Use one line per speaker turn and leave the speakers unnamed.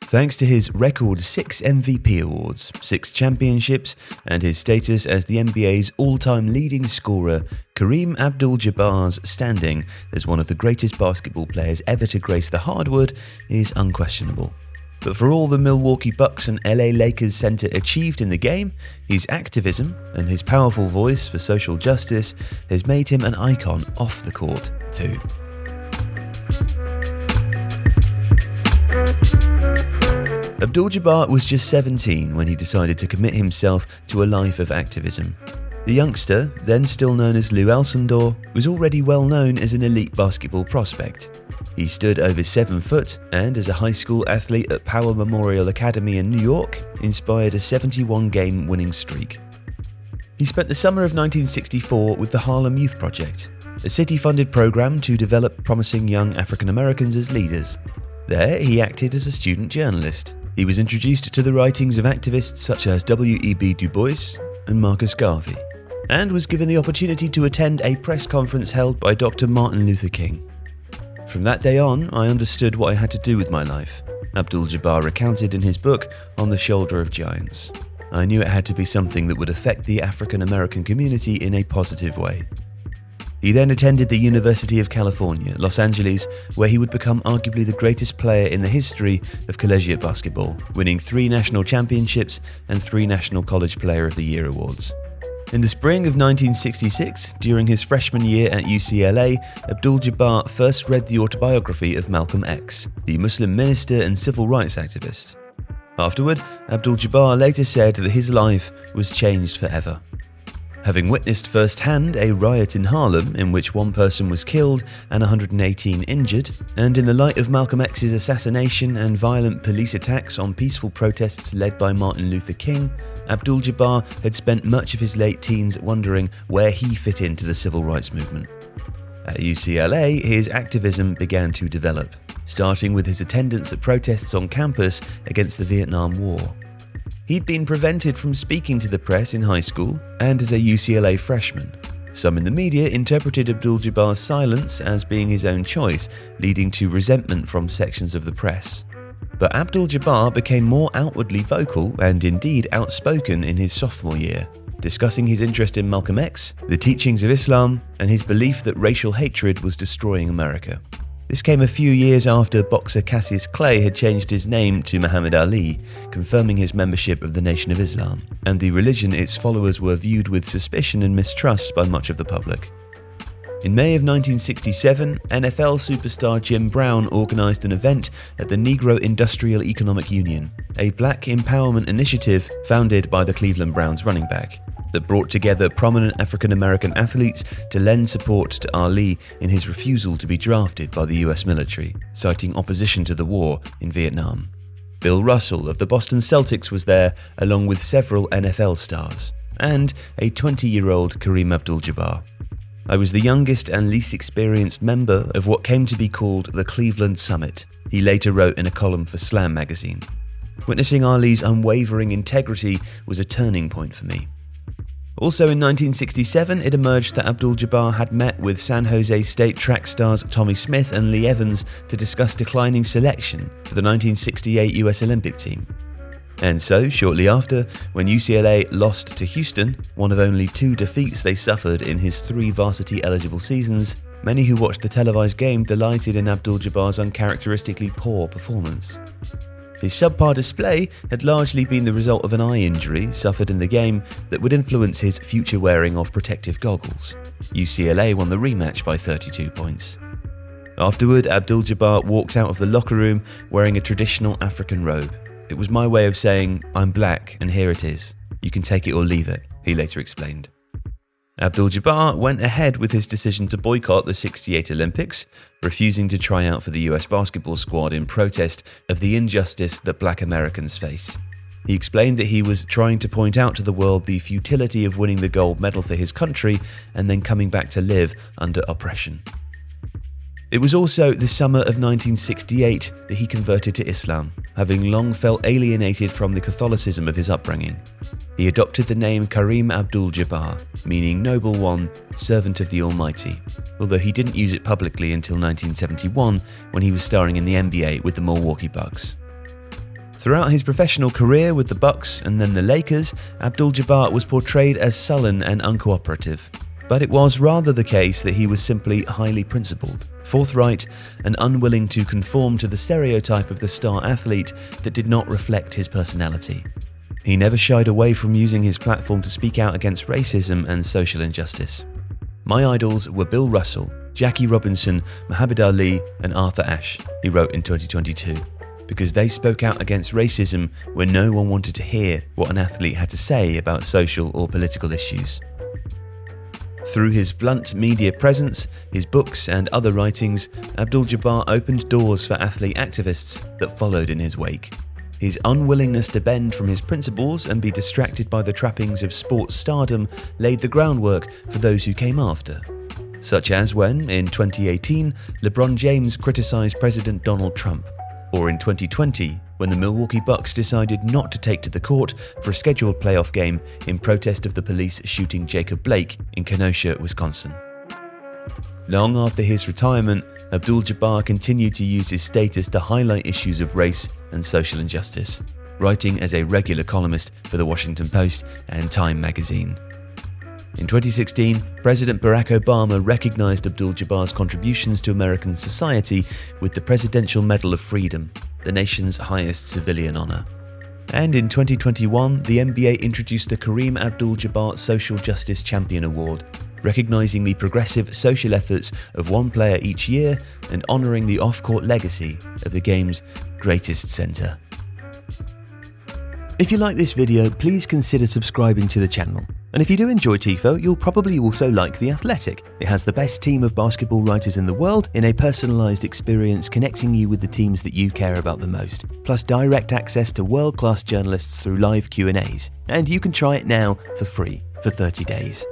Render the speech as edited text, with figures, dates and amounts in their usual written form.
Thanks to his record 6 MVP awards, 6 championships, and his status as the NBA's all-time leading scorer, Kareem Abdul-Jabbar's standing as one of the greatest basketball players ever to grace the hardwood is unquestionable. But for all the Milwaukee Bucks and LA Lakers center achieved in the game, his activism and his powerful voice for social justice has made him an icon off the court too. Abdul-Jabbar was just 17 when he decided to commit himself to a life of activism. The youngster, then still known as Lew Alcindor, was already well known as an elite basketball prospect. He stood over 7 foot and, as a high school athlete at Power Memorial Academy in New York, inspired a 71-game winning streak. He spent the summer of 1964 with the Harlem Youth Project, a city-funded program to develop promising young African Americans as leaders. There, he acted as a student journalist. He was introduced to the writings of activists such as W.E.B. Du Bois and Marcus Garvey, and was given the opportunity to attend a press conference held by Dr. Martin Luther King. From that day on, I understood what I had to do with my life, Abdul-Jabbar recounted in his book On the Shoulder of Giants. I knew it had to be something that would affect the African American community in a positive way. He then attended the University of California, Los Angeles, where he would become arguably the greatest player in the history of collegiate basketball, winning 3 national championships and 3 National College Player of the Year awards. In the spring of 1966, during his freshman year at UCLA, Abdul-Jabbar first read the autobiography of Malcolm X, the Muslim minister and civil rights activist. Afterward, Abdul-Jabbar later said that his life was changed forever. Having witnessed firsthand a riot in Harlem in which 1 person was killed and 118 injured, and in the light of Malcolm X's assassination and violent police attacks on peaceful protests led by Martin Luther King, Abdul-Jabbar had spent much of his late teens wondering where he fit into the civil rights movement. At UCLA, his activism began to develop, starting with his attendance at protests on campus against the Vietnam War. He'd been prevented from speaking to the press in high school and as a UCLA freshman. Some in the media interpreted Abdul-Jabbar's silence as being his own choice, leading to resentment from sections of the press. But Abdul-Jabbar became more outwardly vocal and indeed outspoken in his sophomore year, discussing his interest in Malcolm X, the teachings of Islam, and his belief that racial hatred was destroying America. This came a few years after boxer Cassius Clay had changed his name to Muhammad Ali, confirming his membership of the Nation of Islam, and the religion its followers were viewed with suspicion and mistrust by much of the public. In May of 1967, NFL superstar Jim Brown organized an event at the Negro Industrial Economic Union, a black empowerment initiative founded by the Cleveland Browns running back, that brought together prominent African-American athletes to lend support to Ali in his refusal to be drafted by the US military, citing opposition to the war in Vietnam. Bill Russell of the Boston Celtics was there, along with several NFL stars, and a 20-year-old Kareem Abdul-Jabbar. I was the youngest and least experienced member of what came to be called the Cleveland Summit, he later wrote in a column for Slam magazine. Witnessing Ali's unwavering integrity was a turning point for me. Also in 1967, it emerged that Abdul-Jabbar had met with San Jose State track stars Tommy Smith and Lee Evans to discuss declining selection for the 1968 US Olympic team. And so, shortly after, when UCLA lost to Houston, one of only 2 defeats they suffered in his 3 varsity-eligible seasons, many who watched the televised game delighted in Abdul-Jabbar's uncharacteristically poor performance. His subpar display had largely been the result of an eye injury suffered in the game that would influence his future wearing of protective goggles. UCLA won the rematch by 32 points. Afterward, Abdul-Jabbar walked out of the locker room wearing a traditional African robe. It was my way of saying, "I'm black and here it is. You can take it or leave it," he later explained. Abdul-Jabbar went ahead with his decision to boycott the '68 Olympics, refusing to try out for the US basketball squad in protest of the injustice that black Americans faced. He explained that he was trying to point out to the world the futility of winning the gold medal for his country and then coming back to live under oppression. It was also the summer of 1968 that he converted to Islam, having long felt alienated from the Catholicism of his upbringing. He adopted the name Kareem Abdul-Jabbar, meaning Noble One, Servant of the Almighty, although he didn't use it publicly until 1971 when he was starring in the NBA with the Milwaukee Bucks. Throughout his professional career with the Bucks and then the Lakers, Abdul-Jabbar was portrayed as sullen and uncooperative. But it was rather the case that he was simply highly principled, forthright, and unwilling to conform to the stereotype of the star athlete that did not reflect his personality. He never shied away from using his platform to speak out against racism and social injustice. "My idols were Bill Russell, Jackie Robinson, Muhammad Ali, and Arthur Ashe," he wrote in 2022, because they spoke out against racism when no one wanted to hear what an athlete had to say about social or political issues. Through his blunt media presence, his books and other writings, Abdul-Jabbar opened doors for athlete activists that followed in his wake. His unwillingness to bend from his principles and be distracted by the trappings of sports stardom laid the groundwork for those who came after. Such as when, in 2018, LeBron James criticized President Donald Trump, or in 2020, when the Milwaukee Bucks decided not to take to the court for a scheduled playoff game in protest of the police shooting Jacob Blake in Kenosha, Wisconsin. Long after his retirement, Abdul-Jabbar continued to use his status to highlight issues of race and social injustice, writing as a regular columnist for The Washington Post and Time magazine. In 2016, President Barack Obama recognized Abdul-Jabbar's contributions to American society with the Presidential Medal of Freedom, the nation's highest civilian honor. And in 2021, the NBA introduced the Kareem Abdul-Jabbar Social Justice Champion Award, recognizing the progressive social efforts of one player each year and honoring the off-court legacy of the game's greatest center. If you like this video, please consider subscribing to the channel. And if you do enjoy Tifo, you'll probably also like The Athletic. It has the best team of basketball writers in the world in a personalized experience connecting you with the teams that you care about the most, plus direct access to world-class journalists through live Q&As. And you can try it now for free for 30 days.